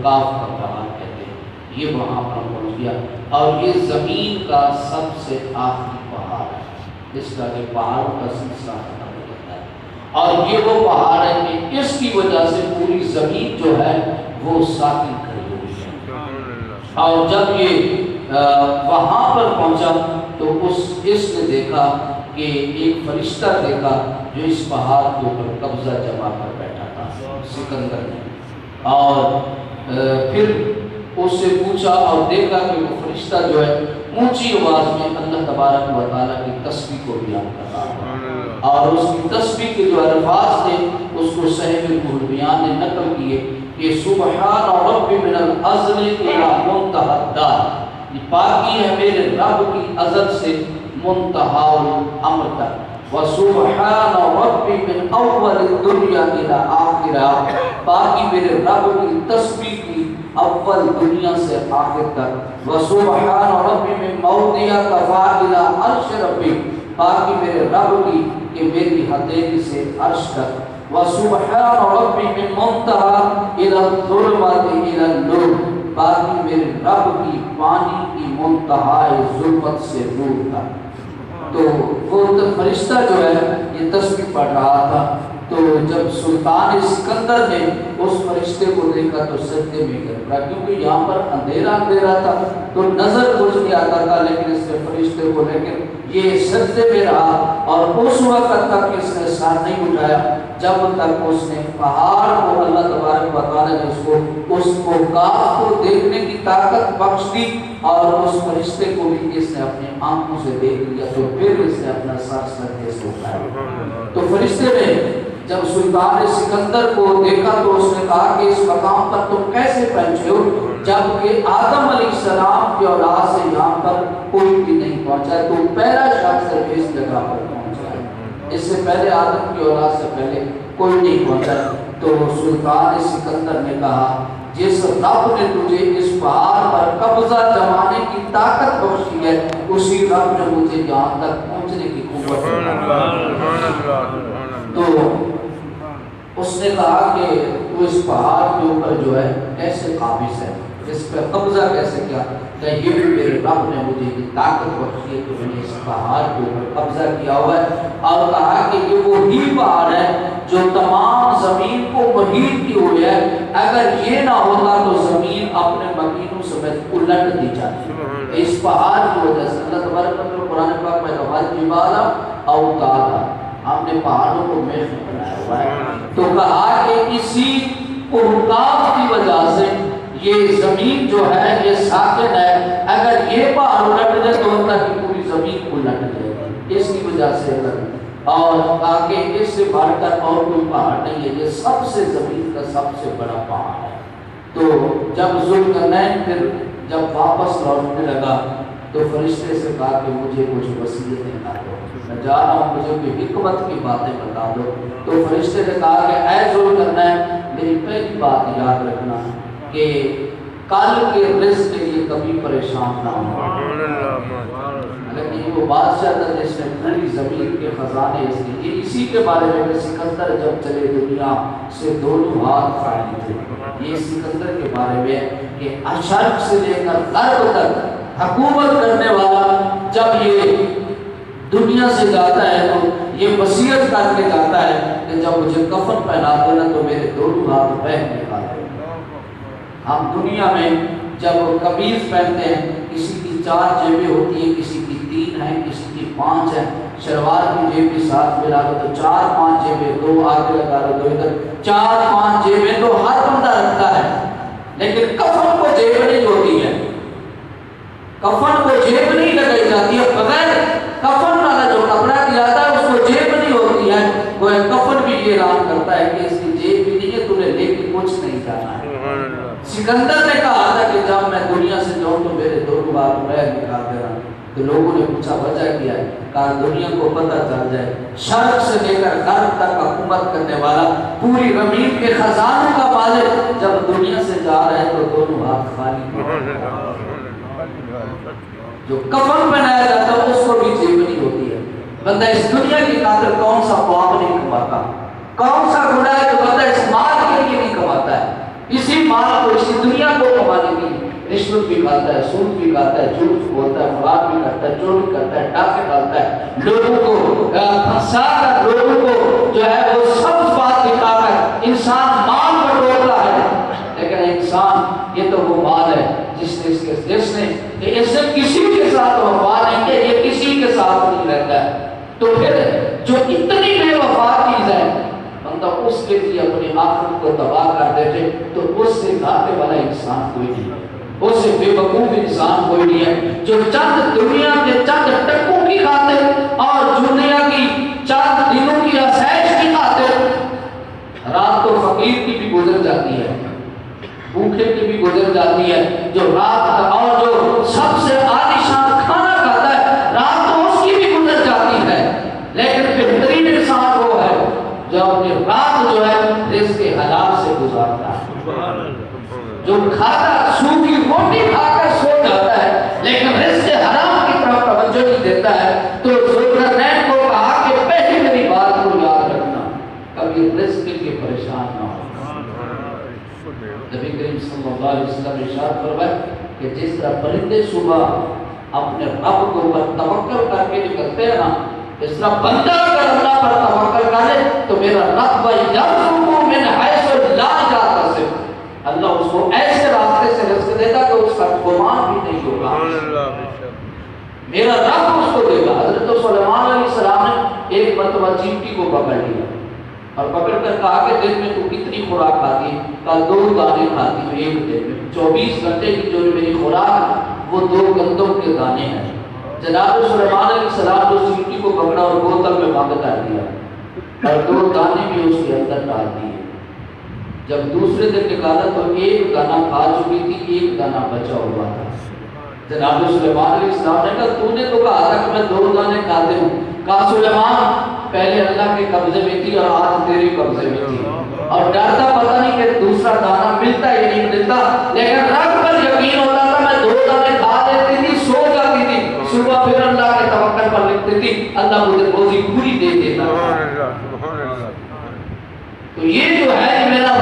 کاف کا پہاڑ کہتے ہیں، یہ وہاں پر پہنچ گیا اور یہ زمین کا سب سے آخری پہاڑ ہے، اس کا کہ پہاڑوں کا سلسلہ ختم ہو جاتا ہے، اور یہ وہ پہاڑ ہے کہ اس کی وجہ سے پوری زمین جو ہے وہ ساکن کھڑی ہوئی ہے۔ اور جب یہ وہاں پر پہنچا تو اس نے دیکھا کہ ایک فرشتہ دیکھا جو اس پہاڑ کے اوپر قبضہ جما کر بیٹھا تھا، سکندر نے، اور پھر اس سے پوچھا اور دیکھا کہ وہ فرشتہ جو ہے اونچی آواز میں اللہ تبارک و تعالیٰ کی تسبیح کو بیان کر رہا تھا، اور اس کی تسبیح کے جو الفاظ تھے اس کو صحیح روح البیان نے نقل کیے کہ سبحان رب من الازل الی منتہی الدار، پاکی ہے میرے رب کی ازل سے منتہا الامر تک، وسبحان رب من اول الدنیا الی آخرہ، پاکی میرے رب کی تسبیح کی اول دنیا سے آخر تک، وسبحان رب من موضع کفا الی عرش ربی، پاکی میرے رب کی کہ میری ہتھیلی سے عرش تک، وسبحان رب من منتہی الی الظلمۃ الی النور، باقی میرے رب کی پانی کی منتہائی ظلمت سے نور تک۔ تو وہ فرشتہ جو ہے یہ تسبیح پڑھ رہا تھا، تو جب سلطان سکندر نے اس فرشتے کو دیکھا تو سجدے میں گر پڑا، کیونکہ یہاں پر اندھیرا تھا تو نظر کچھ نہیں آتا تھا، لیکن اس نے فرشتے کو لیکن یہ سجدے میں رہا، اور اس وقت تک اس نے سر نہیں اٹھایا جب تک اس نے پہاڑ کو اللہ تبارک و تعالیٰ نے اس کو کاف کو دیکھنے کی طاقت بخش دی، اور اس فرشتے کو بھی اس نے اپنے آنکھوں سے دیکھ لیا، تو پھر اس نے اپنا سر سجدے سے اٹھایا۔ تو فرشتے نے جب سلطان سکندر کو دیکھا تو اس نے کہا کہ اس مقام پر تم کیسے پہنچے ہو، جبکہ آدم علیہ السلام کی اولاد سے یہاں پر کوئی بھی نہیں پہنچا، تو پہلا شخص ہے اس جگہ پر پہنچا ہے، اس سے پہلے آدم کی اولاد سے پہلے کوئی نہیں پہنچا۔ تو سلطان سکندر نے کہا جس رب نے تجھے اس پہاڑ پر قبضہ جمانے کی طاقت بخشی ہے، اسی رب نے مجھے یہاں تک پہنچنے کی قوت دی۔ تو اس نے کہا کہ تو اس پہاڑ کے اوپر جو ہے کیسے قابض ہے، اس پر قبضہ کیسے کیا، کہ یہ بھی میرے رب نے مجھے یہ طاقت بخشی ہے کہ میں نے اس پہاڑ کے اوپر قبضہ کیا ہوا ہے، اور کہا کہ یہ وہی پہاڑ ہے جو تمام زمین کو محیط کی ہوئی ہے، اگر یہ نہ ہوتا تو زمین اپنے مکینوں سمیت الٹ دی جاتی، اس پہاڑ کی وجہ سے۔ اللہ تبارک و تعالیٰ قرآن پاک میں والجبال اوتادا، ہم نے پہاڑوں کو محفوظ بنایا ہوا ہے، تو کہا کہ اسی اوقات کی وجہ سے یہ زمین جو ہے یہ ساکن ہے، اگر یہ پہاڑ الٹ جائے تو اللہ کی پوری زمین الٹ جائے گی، اس کی وجہ سے اور آگے اس سے بڑھ کر اور کوئی پہاڑ نہیں ہے، یہ سب سے زمین کا سب سے بڑا پہاڑ ہے۔ تو جب ذوالقرنین پھر جب واپس لوٹنے لگا تو فرشتے سے کہا کہ مجھے کچھ وصیتیں کر دو، میں جا رہا ہوں، مجھے کوئی حکمت کی باتیں بتا دو۔ تو فرشتے نے کہا کہ اے ذوالقرنین، میری پہلی بات یاد رکھنا کہ کل کے رزق کے لیے کبھی پریشان نہ ہو، لیکن وہ بادشاہ تھا جس نے پوری زمین کے خزانے اس لیے، اسی کے بارے میں سکندر جب چلے دنیا سے دونوں ہاتھ خالی تھے، یہ سکندر کے بارے میں کہ شرق سے لے کر غرب تک حکومت کرنے والا جب یہ دنیا سے جاتا ہے تو یہ وصیت کر کے جاتا ہے کہ جب مجھے کفن پہنا دینا تو میرے دونوں ہاتھ بہہ نکال دینا۔ ہم دنیا میں جب قمیض پہنتے ہیں کسی کی 4 جیبیں ہوتی ہیں، کسی کی 3 ہیں، کسی کی 5 ہیں، شلوار کی جیب بھی ساتھ ملا لو تو 4-5 جیبیں، 2 آگے لگا لو 2 ادھر، 4-5 جیبیں تو ہر بندہ رکھتا ہے، لیکن کفن کو جیب نہیں ہوتی ہے، کفن کو جیب نہیں لگائی جاتی ہے، بغیر کفن والا جو کپڑا دیا جاتا ہے اس کو جیب نہیں ہوتی ہے، وہ کفن بھی یہ اعلان کرتا ہے کہ اس کی جیب بھی نہیں ہے، تو نے لے کے کچھ نہیں جانا ہے۔ سکندر نے کہا تھا کہ جب میں دنیا سے جاؤں تو میرے دونوں ہاتھ بہہ نکال دینا، تو لوگوں نے پوچھا وجہ کیا ہے، کہا دنیا کو پتہ چل جائے شرق سے لے کر غرب تک حکومت کرنے والا، پوری زمین کے خزانوں کا مالک جب دنیا سے جا رہا ہے تو دونوں ہاتھ خالی، جو کفن پہنایا جاتا ہے اس کو بھی جیب نہیں ہوتی ہے۔ بندہ اس دنیا کی خاطر کون سا پاپ نہیں کماتا، کون سا گناہ ہے جو بندہ اس مال کے لیے نہیں کماتا ہے، اسی مال کو وہ اسی دنیا کو کمانے کے لیے رشوت بھی کھاتا ہے، سود بھی کھاتا ہے، جھوٹ بولتا ہے، فراڈ بھی کرتا ہے، چوری کرتا ہے، ڈاکے ڈالتا ہے، لوگوں کو پھنسا کر لوگوں کو جو ہے وہ سب بات دکھا کر انسان مال بٹورتا ہے۔ لیکن انسان یہ تو وہ مال ہے جس نے کہ اس نے کسی کے ساتھ وفا نہیں کیا، یہ کسی کے ساتھ نہیں رہتا ہے۔ تو پھر جو اتنی بے وفا چیز ہے بندہ اس کے لیے اپنی آخرت کو تباہ کر دیتے، تو اس سے گھاٹے والا انسان کوئی نہیں ہے، اس سے بے وقوف انسان کوئی نہیں ہے جو چند دنیا کے چند ٹکوں کی خاطر اور دنیا کی چند دنوں کی آسائش کی خاطر رات کو فقیر کی بھی گزر جاتی ہے، بھوکے کی بھی گزر جاتی ہے، جو رات اور جو سب سے عالیشان کھانا کھاتا ہے رات تو اس کی بھی گزر جاتی ہے، لیکن بہترین انسان وہ ہے جو اپنی رات جو ہے رزق حلال سے گزارتا ہے، جو کھاتا سوکھی روٹی کھا کر سو جاتا ہے لیکن رزق حرام کی طرف توجہ نہیں دیتا ہے۔ تو ذوالقرنین کو کہا کہ پہلے میری بات کو یاد رکھنا، کبھی رزق کے پریشان نہ ہو۔ نبی کریم صلی اللہ علیہ وسلم نے ارشاد فرمایا کہ جس طرح پرندے صبح اپنے رب کے اوپر توکل کر کے نکلتے ہیں نا، اس طرح بندہ اگر اللہ پر توکل کرے تو میرا رب یرزقہ من حیث لا یحتسب، اللہ اس کو ایسے راستے سے رزق دے گا کہ اس کا گمان بھی نہیں ہوگا، میرا رب اس کو دے گا۔ حضرت سلیمان علیہ السلام نے ایک مرتبہ چیونٹی کو پکڑ لیا اور پکڑ کر کہا کہ دن میں تو کتنی خوراک کھاتی ہے؟ کہا 2 دانے کھاتی ہوں ایک دن میں، 24 گھنٹے کی جو میری خوراک وہ 2 گندوں کے دانے ہیں۔ جناب سلیمان علیہ السلام نے چیونٹی کو پکڑا اور بوتل میں بند کر دیا اور 2 دانے بھی اس کے اندر ڈال دیے۔ جب دوسرے دن نکالا تو 1 دانہ کھا چکی تھی، 1 دانہ بچا ہوا تھا۔ جناب سلیمان علیہ السلام نے کہا تو نے تو کہا تھا کہ میں 2 دانے کھاتے ہوں۔ کہا سلیمان پہلے اللہ کے قبضے میں تھی اور آج تیرے قبضے میں تھی، اور ڈرتا پتہ نہیں کہ دوسرا دانہ ملتا یا نہیں ملتا، لیکن رب پر یقین ہوتا تھا میں 2 دانے کھا دیتی تھی، سو جاتی تھی، صبح پھر اللہ کے توکل پر لکھتی تھی، اللہ مجھے روزی پوری دے دیتا۔ تو یہ جو ہے میرا